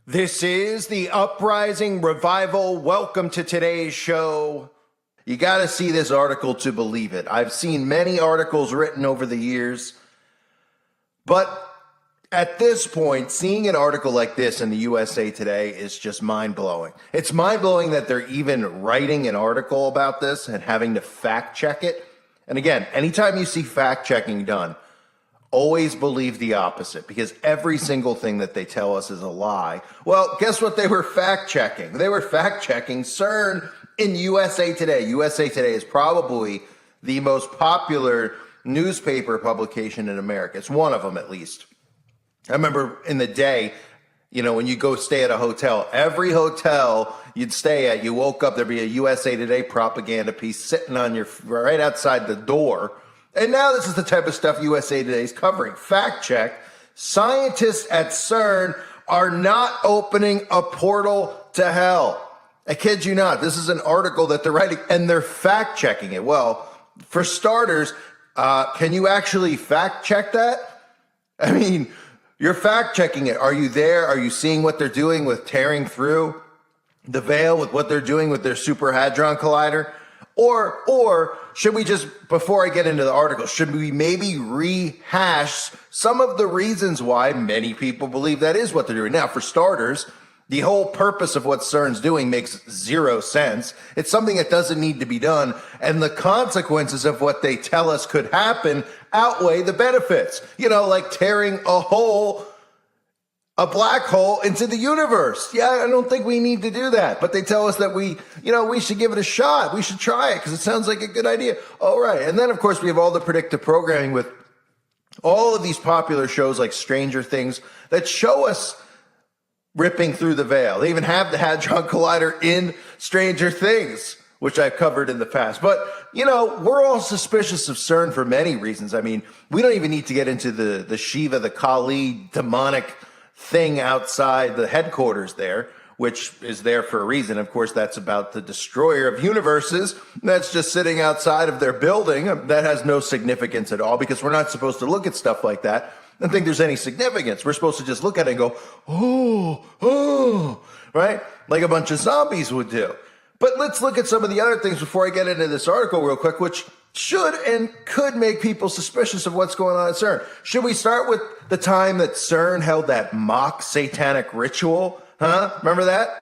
This is the Uprising Revival. Welcome to today's show. You got to see this article to believe it. I've seen many articles written over the years, but at this point, seeing an article like this in the USA Today is just mind-blowing. It's mind-blowing that they're even writing an article about this and having to fact-check it. And again, anytime you see fact-checking done, always believe the opposite, because every single thing that they tell us is a lie. Well, guess what they were fact-checking? They were fact-checking Cern in USA Today. USA Today is probably the most popular newspaper publication in America. It's one of them, at least. I remember in the day, when you go stay at a hotel, every hotel you'd stay at, you woke up, there'd be a USA Today propaganda piece sitting on right outside the door. And now this is the type of stuff USA Today is covering. Fact check. Scientists at Cern are not opening a portal to hell. I kid you not. This is an article that they're writing, and they're fact checking it. Well, for starters, can you actually fact check that? I mean, you're fact checking it. Are you there? Are you seeing what they're doing with tearing through the veil, with what they're doing with their Super Hadron Collider? Or should we just, before I get into the article, should we maybe rehash some of the reasons why many people believe that is what they're doing? Now, for starters, the whole purpose of what CERN's doing makes zero sense. It's something that doesn't need to be done, and the consequences of what they tell us could happen outweigh the benefits. Like tearing a black hole into the universe. Yeah, I don't think we need to do that. But they tell us that we should give it a shot. We should try it because it sounds like a good idea. All right. And then, of course, we have all the predictive programming with all of these popular shows like Stranger Things that show us ripping through the veil. They even have the Hadron Collider in Stranger Things, which I've covered in the past. But, we're all suspicious of CERN for many reasons. I mean, we don't even need to get into the Shiva, the Kali demonic thing outside the headquarters there, which is there for a reason. Of course, that's about the destroyer of universes. That's just sitting outside of their building. That has no significance at all, because we're not supposed to look at stuff like that and think there's any significance. We're supposed to just look at it and go, oh, right? Like a bunch of zombies would do. But let's look at some of the other things before I get into this article real quick, which should and could make people suspicious of what's going on at CERN. Should we start with the time that CERN held that mock satanic ritual? Huh? Remember that?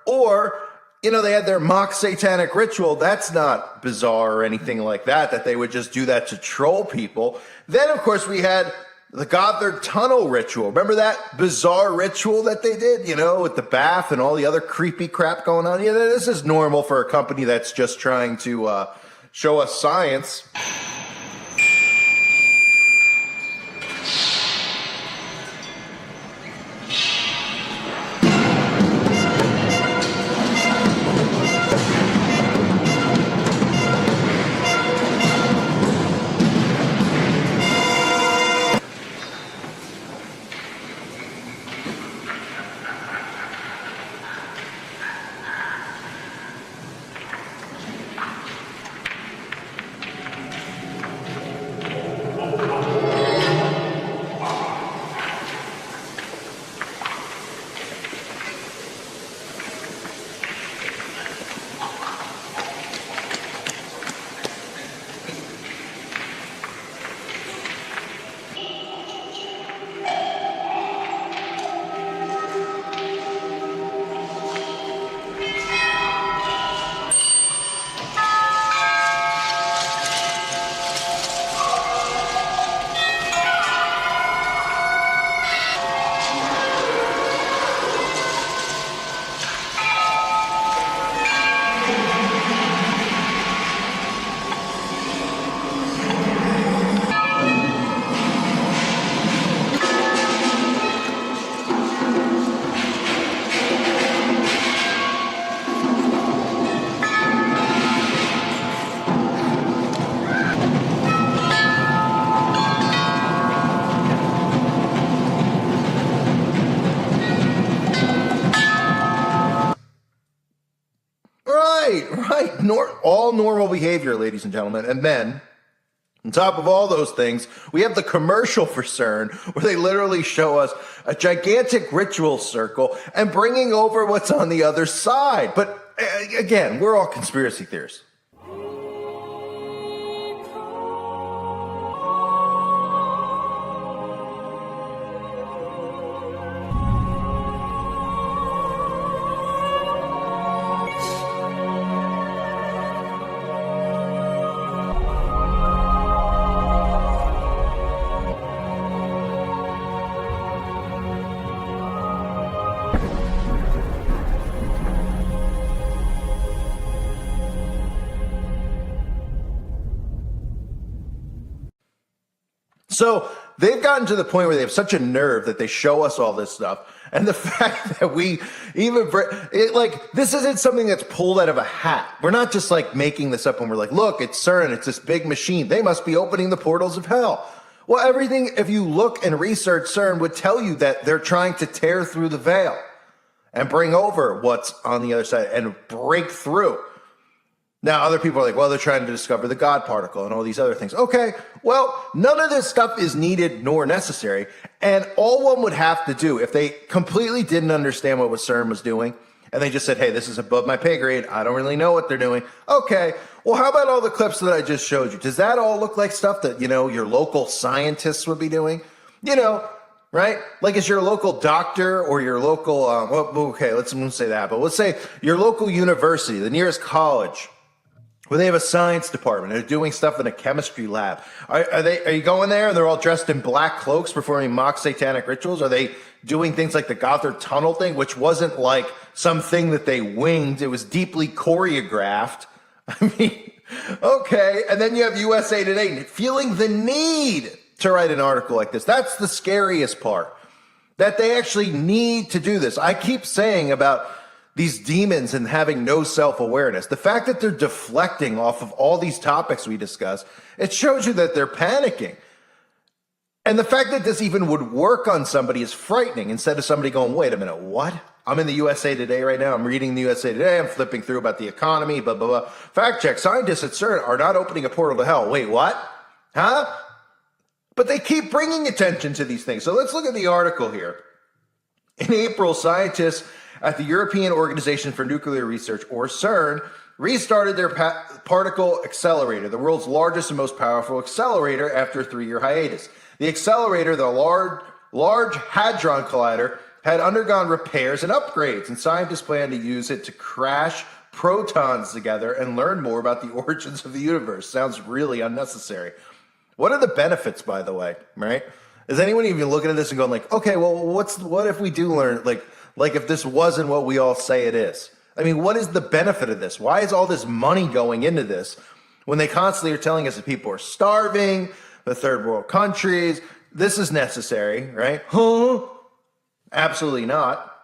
Or, they had their mock satanic ritual. That's not bizarre or anything like that they would just do that to troll people. Then, of course, we had the Gothard Tunnel ritual. Remember that bizarre ritual that they did, with the bath and all the other creepy crap going on? Yeah, this is normal for a company that's just trying to show us science. all normal behavior, ladies and gentlemen. And then, on top of all those things, we have the commercial for Cern, where they literally show us a gigantic ritual circle and bringing over what's on the other side. But again, we're all conspiracy theorists. So they've gotten to the point where they have such a nerve that they show us all this stuff. And the fact that we even, this isn't something that's pulled out of a hat. We're not just like making this up and we're like, look, it's Cern, it's this big machine. They must be opening the portals of hell. Well, everything, if you look and research Cern, would tell you that they're trying to tear through the veil and bring over what's on the other side and break through. Now, other people are like, well, they're trying to discover the God particle and all these other things. Okay, well, none of this stuff is needed nor necessary. And all one would have to do, if they completely didn't understand what Cern was doing, and they just said, hey, this is above my pay grade, I don't really know what they're doing. Okay, well, how about all the clips that I just showed you? Does that all look like stuff that, your local scientists would be doing? Right? Like, is your local doctor or your local, okay, let's say that, but let's say your local university, the nearest college, where they have a science department, they're doing stuff in a chemistry lab. Are you going there and they're all dressed in black cloaks performing mock satanic rituals? Are they doing things like the Gothard Tunnel thing, which wasn't like something that they winged? It was deeply choreographed. I mean, okay. And then you have USA Today feeling the need to write an article like this. That's the scariest part, that they actually need to do this. I keep saying about these demons and having no self-awareness. The fact that they're deflecting off of all these topics we discuss, it shows you that they're panicking. And the fact that this even would work on somebody is frightening, instead of somebody going, wait a minute, what? I'm in the USA Today right now. I'm reading the USA Today. I'm flipping through about the economy, blah, blah, blah. Fact check, scientists at Cern are not opening a portal to hell. Wait, what? Huh? But they keep bringing attention to these things. So let's look at the article here. In April, scientists at the European Organization for Nuclear Research, or CERN, restarted their particle accelerator, the world's largest and most powerful accelerator, after a 3-year hiatus. The accelerator, the Large Hadron Collider, had undergone repairs and upgrades, and scientists plan to use it to crash protons together and learn more about the origins of the universe. Sounds really unnecessary. What are the benefits, by the way, right? Is anyone even looking at this and going like, okay, well, what if we do learn, like if this wasn't what we all say it is? I mean, what is the benefit of this? Why is all this money going into this when they constantly are telling us that people are starving, the third world countries? This is necessary, right? Huh? Absolutely not.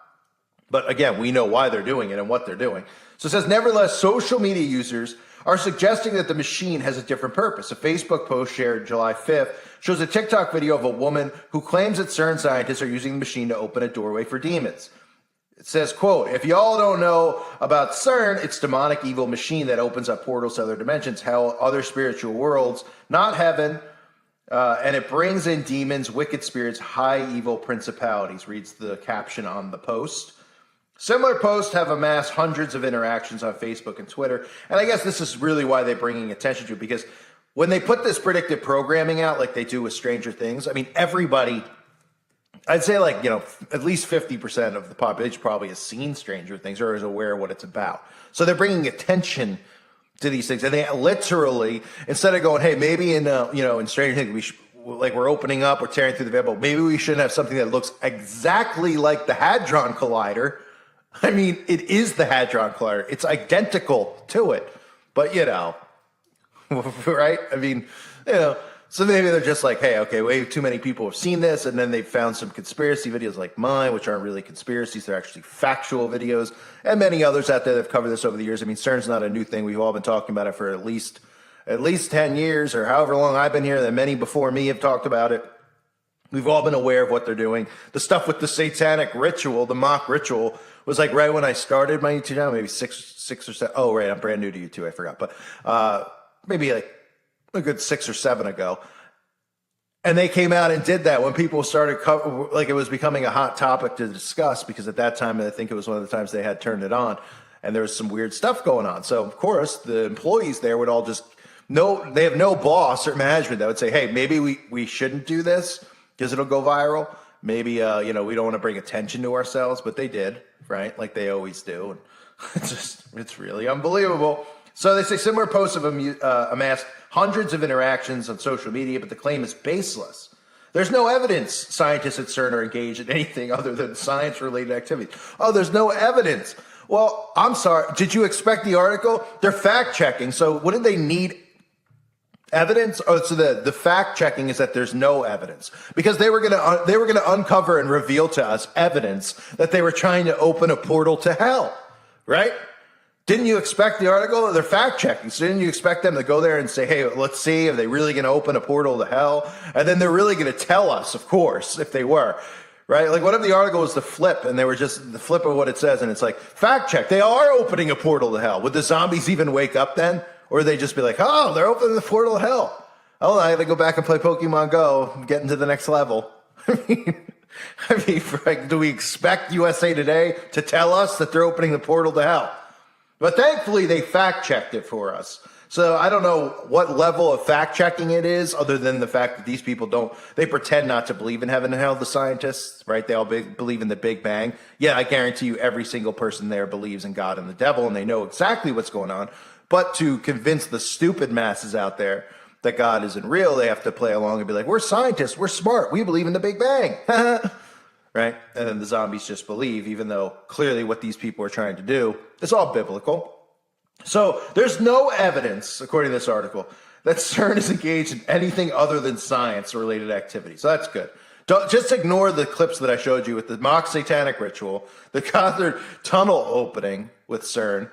But again, we know why they're doing it and what they're doing. So it says, nevertheless, social media users are suggesting that the machine has a different purpose. A Facebook post shared July 5th shows a TikTok video of a woman who claims that CERN scientists are using the machine to open a doorway for demons. It says, quote, if y'all don't know about CERN, it's demonic evil machine that opens up portals to other dimensions, hell, other spiritual worlds, not heaven, and it brings in demons, wicked spirits, high evil principalities, reads the caption on the post. Similar posts have amassed hundreds of interactions on Facebook and Twitter, and I guess this is really why they're bringing attention to it, because when they put this predictive programming out like they do with Stranger Things, I mean, everybody, I'd say at least 50% of the population probably has seen Stranger Things or is aware of what it's about. So they're bringing attention to these things, and they literally, instead of going, hey, maybe in Stranger Things, we're opening up, we're tearing through the veil, but maybe we shouldn't have something that looks exactly like the Hadron Collider. I mean, it is the Hadron Collider. It's identical to it, but right? I mean, so maybe they're just like, hey, okay, way too many people have seen this, and then they've found some conspiracy videos like mine, which aren't really conspiracies, they're actually factual videos, and many others out there that have covered this over the years. I mean, CERN's not a new thing. We've all been talking about it for at least 10 years, or however long I've been here, that many before me have talked about it. We've all been aware of what they're doing. The stuff with the satanic ritual, the mock ritual, was like right when I started my YouTube channel, maybe six or seven. Oh, right, I'm brand new to YouTube. I forgot, but maybe like a good 6 or 7 ago. And they came out and did that when people started, like it was becoming a hot topic to discuss, because at that time, I think it was one of the times they had turned it on, and there was some weird stuff going on. So, of course, the employees there would all just, they have no boss or management that would say, hey, maybe we shouldn't do this because it'll go viral. Maybe, we don't want to bring attention to ourselves, but they did, right? Like they always do. And it's really unbelievable. So they say similar posts have amassed hundreds of interactions on social media, but the claim is baseless. There's no evidence scientists at Cern are engaged in anything other than science-related activities. Oh, there's no evidence. Well, I'm sorry. Did you expect the article? They're fact-checking. So what did they need? Evidence? Oh, so the fact-checking is that there's no evidence, because they were gonna uncover and reveal to us evidence that they were trying to open a portal to hell, right? Didn't you expect the article? They're fact-checking. So didn't you expect them to go there and say, hey, let's see, are they really going to open a portal to hell? And then they're really going to tell us, of course, if they were, right? Like, what if the article was the flip, and they were just the flip of what it says, and it's like, fact-check, they are opening a portal to hell. Would the zombies even wake up then? Or would they just be like, oh, they're opening the portal to hell. Oh, I got to go back and play Pokemon Go, get into the next level. I mean, Frank, do we expect USA Today to tell us that they're opening the portal to hell? But thankfully, they fact-checked it for us. So I don't know what level of fact-checking it is, other than the fact that these people they pretend not to believe in heaven and hell, the scientists, right? They all believe in the Big Bang. Yeah, I guarantee you every single person there believes in God and the devil, and they know exactly what's going on. But to convince the stupid masses out there that God isn't real, they have to play along and be like, we're scientists, we're smart, we believe in the Big Bang. Right? And then the zombies just believe, even though clearly what these people are trying to do is all biblical. So there's no evidence, according to this article, that CERN is engaged in anything other than science-related activity. So that's good. Don't just ignore the clips that I showed you with the mock satanic ritual, the Gothard tunnel opening with CERN,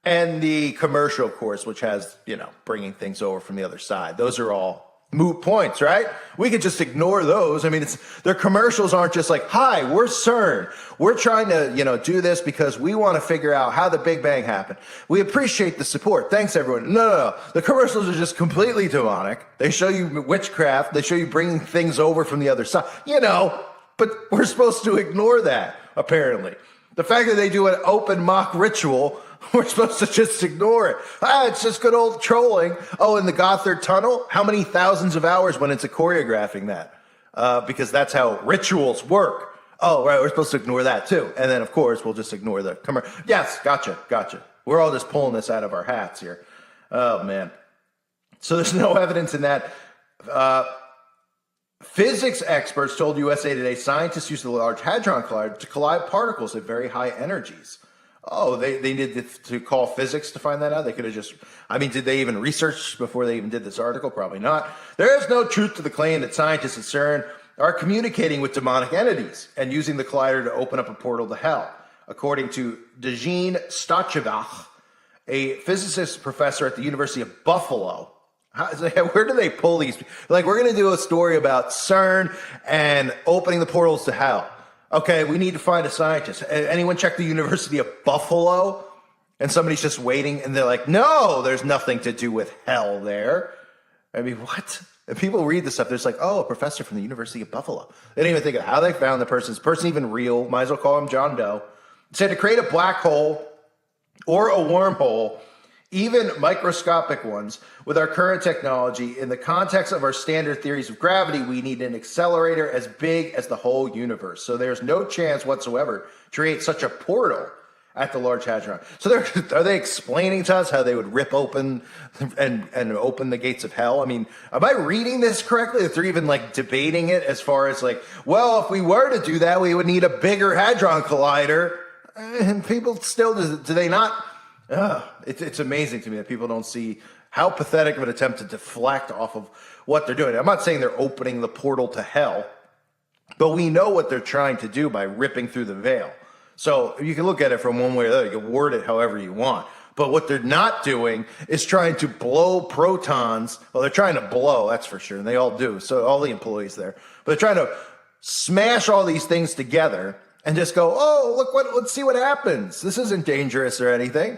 and the commercial, of course, which has, bringing things over from the other side. Those are all moot points, right? We could just ignore those. I mean, their commercials aren't just like, hi, we're CERN. We're trying to, do this because we want to figure out how the Big Bang happened. We appreciate the support. Thanks, everyone. No. The commercials are just completely demonic. They show you witchcraft. They show you bringing things over from the other side, but we're supposed to ignore that, apparently. The fact that they do an open mock ritual, we're supposed to just ignore it. It's just good old trolling. Oh, in the Gothard Tunnel, how many thousands of hours went into choreographing that? Because that's how rituals work. Oh, right, we're supposed to ignore that too. And then, of course, we'll just ignore the commercial. Yes, gotcha. We're all just pulling this out of our hats here. Oh, man. So there's no evidence in that. Physics experts told USA Today scientists use the Large Hadron Collider to collide particles at very high energies. Oh, they needed to call physics to find that out? They could have just, did they even research before they even did this article? Probably not. There is no truth to the claim that scientists at CERN are communicating with demonic entities and using the collider to open up a portal to hell. According to Dejin Stachevach, a physicist professor at the University of Buffalo. Where do they pull these? Like, we're going to do a story about CERN and opening the portals to hell. Okay, we need to find a scientist. Anyone check the University of Buffalo? And somebody's just waiting, and they're like, no, there's nothing to do with hell there. What? And people read this stuff, they're just like, oh, a professor from the University of Buffalo. They didn't even think of how they found the person. Is the person even real? Might as well call him John Doe. It said to create a black hole or a wormhole, even microscopic ones, with our current technology, in the context of our standard theories of gravity, we need an accelerator as big as the whole universe. So there's no chance whatsoever to create such a portal at the Large Hadron. So are they explaining to us how they would rip open and open the gates of hell? Am I reading this correctly? That they're even debating it as far as well, if we were to do that, we would need a bigger Hadron Collider. And people still, do they not? It's amazing to me that people don't see how pathetic of an attempt to deflect off of what they're doing. I'm not saying they're opening the portal to hell, but we know what they're trying to do by ripping through the veil. So you can look at it from one way or the other. You can word it however you want. But what they're not doing is trying to blow protons. Well, they're trying to blow, that's for sure, and they all do. So all the employees there. But they're trying to smash all these things together and just go, oh, let's see what happens. This isn't dangerous or anything.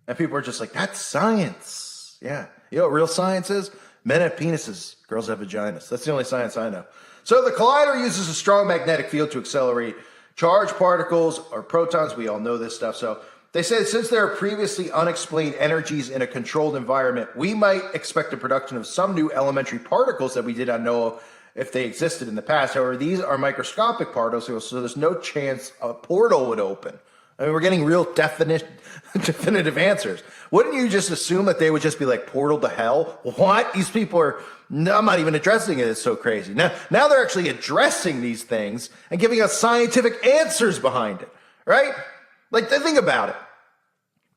And people are just like, that's science. Yeah. You know what real science is? Men have penises, girls have vaginas. That's the only science I know. So the collider uses a strong magnetic field to accelerate charged particles or protons. We all know this stuff. So they said since there are previously unexplained energies in a controlled environment, we might expect the production of some new elementary particles that we did not know if they existed in the past. However, these are microscopic particles, so there's no chance a portal would open. I mean, we're getting real definitive answers. Wouldn't you just assume that they would just be like portal to hell? What? These people are, no, I'm not even addressing it. It's so crazy. Now they're actually addressing these things and giving us scientific answers behind it, right? Like, think about it.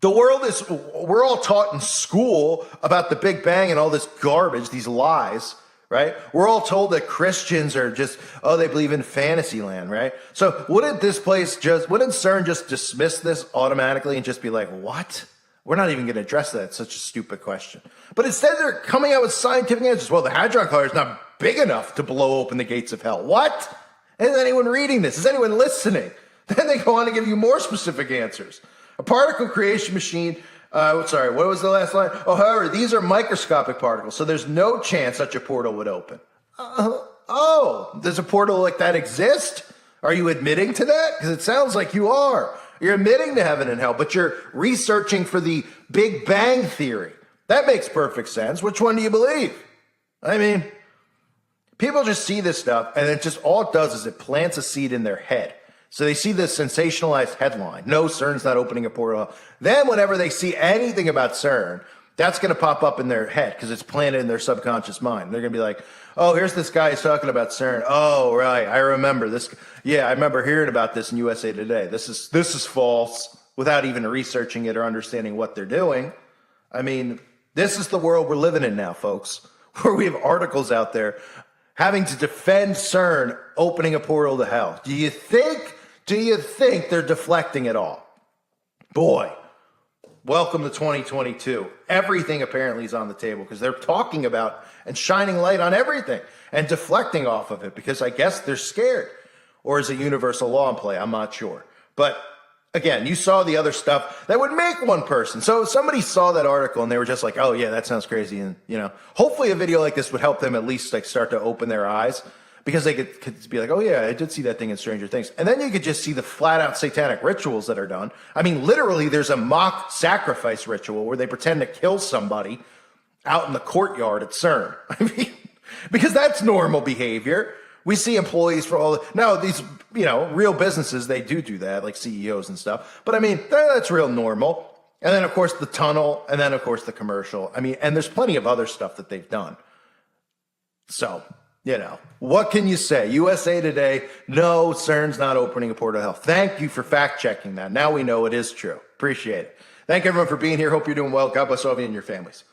We're all taught in school about the Big Bang and all this garbage, these lies, right? We're all told that Christians are just, they believe in fantasy land, right? So wouldn't CERN just dismiss this automatically and just be like, what? We're not even going to address that. It's such a stupid question. But instead they're coming out with scientific answers. Well, the Hadron Collider is not big enough to blow open the gates of hell. What? Is anyone reading this? Is anyone listening? Then they go on to give you more specific answers. A particle creation machine, what was the last line? However, these are microscopic particles, so there's no chance such a portal would open. Does a portal like that exist? Are you admitting to that? Because it sounds like you are. You're admitting to heaven and hell, but you're researching for the Big Bang Theory. That makes perfect sense. Which one do you believe? I mean, people just see this stuff, and it just, all it does is it plants a seed in their head. So they see this sensationalized headline, no, CERN's not opening a portal. Then whenever they see anything about CERN, that's going to pop up in their head because it's planted in their subconscious mind. They're going to be like, oh, here's this guy who's talking about CERN. Oh, right, I remember this. Yeah, I remember hearing about this in USA Today. This is false, without even researching it or understanding what they're doing. I mean, this is the world we're living in now, folks, where we have articles out there having to defend CERN opening a portal to hell. Do you think they're deflecting it all? Boy, welcome to 2022. Everything apparently is on the table because they're talking about and shining light on everything and deflecting off of it because I guess they're scared. Or is it universal law in play? I'm not sure. But again, you saw the other stuff that would make one person. So somebody saw that article and they were just like, oh yeah, that sounds crazy. And hopefully a video like this would help them at least like start to open their eyes. Because they could be like, oh yeah, I did see that thing in Stranger Things. And then you could just see the flat out satanic rituals that are done. I mean, literally there's a mock sacrifice ritual where they pretend to kill somebody out in the courtyard at CERN. I mean, because that's normal behavior. We see employees these, real businesses, they do that, like CEOs and stuff. But I mean, that's real normal. And then of course the tunnel, and then of course the commercial. I mean, and there's plenty of other stuff that they've done. So, what can you say? USA Today, no, CERN's not opening a portal to hell. Thank you for fact-checking that. Now we know it is true. Appreciate it. Thank everyone for being here. Hope you're doing well. God bless all of you and your families.